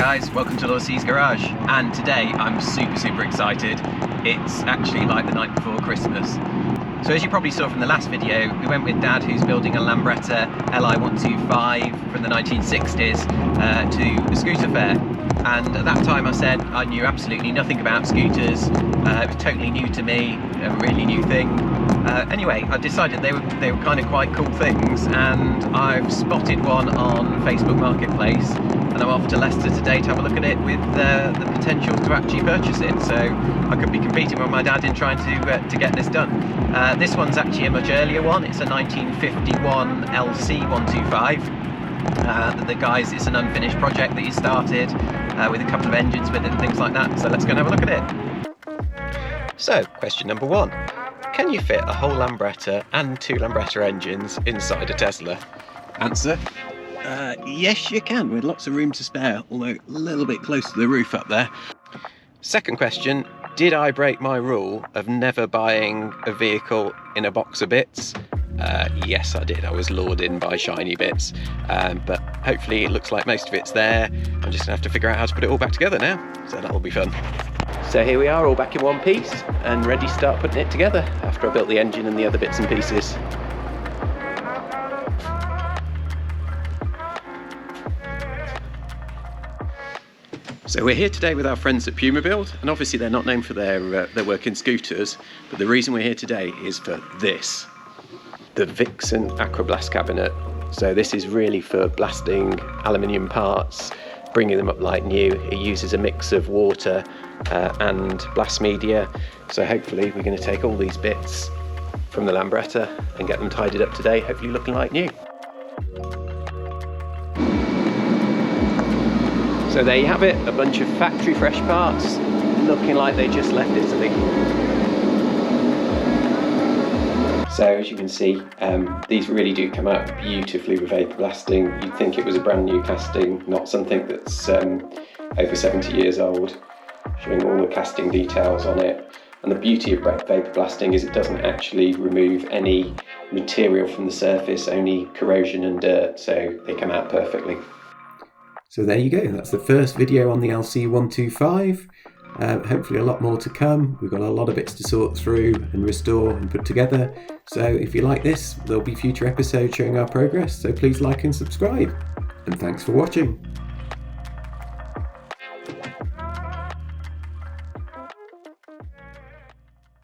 guys, welcome to LC's Garage, and today I'm super excited. It's actually like the night before Christmas. So as you probably saw from the last video, we went with Dad, who's building a Lambretta LI125 from the 1960s to a scooter fair. And at that time I said I knew absolutely nothing about scooters. It was totally new to me, a really new thing. Anyway, I decided they were kind of quite cool things, and I've spotted one on Facebook Marketplace, and I'm off to Leicester today to have a look at it with the potential to actually purchase it. So I could be competing with my dad in trying to get this done. This one's actually a much earlier one. It's a 1951 LC125. The guys, it's an unfinished project that he started with a couple of engines with it and things like that. So let's go and have a look at it. So, question number one. Can you fit a whole Lambretta and two Lambretta engines inside a Tesla? Answer, yes you can, with lots of room to spare, although a little bit close to the roof up there. Second question, did I break my rule of never buying a vehicle in a box of bits? Yes I did, I was lured in by shiny bits, but hopefully it looks like most of it's there. I'm just gonna have to figure out how to put it all back together now, so that'll be fun. So here we are, all back in one piece and ready to start putting it together after I built the engine and the other bits and pieces. So we're here today with our friends at Puma Build, and obviously they're not known for their work in scooters, but the reason we're here today is for this, the Vixen Aquablast cabinet. So this is really for blasting aluminium parts, bringing them up like new. It uses a mix of water and blast media, so hopefully we're going to take all these bits from the Lambretta and get them tidied up today, hopefully looking like new. So there you have it, a bunch of factory fresh parts, looking like they just left Italy. So as you can see, these really do come out beautifully with vapor blasting. You'd think it was a brand new casting, not something that's over 70 years old, showing all the casting details on it. And the beauty of vapor blasting is it doesn't actually remove any material from the surface, only corrosion and dirt, so they come out perfectly. So there you go, that's the first video on the LC125. Hopefully a lot more to come. We've got a lot of bits to sort through and restore and put together. So if you like this, there'll be future episodes showing our progress, so please like and subscribe. And thanks for watching.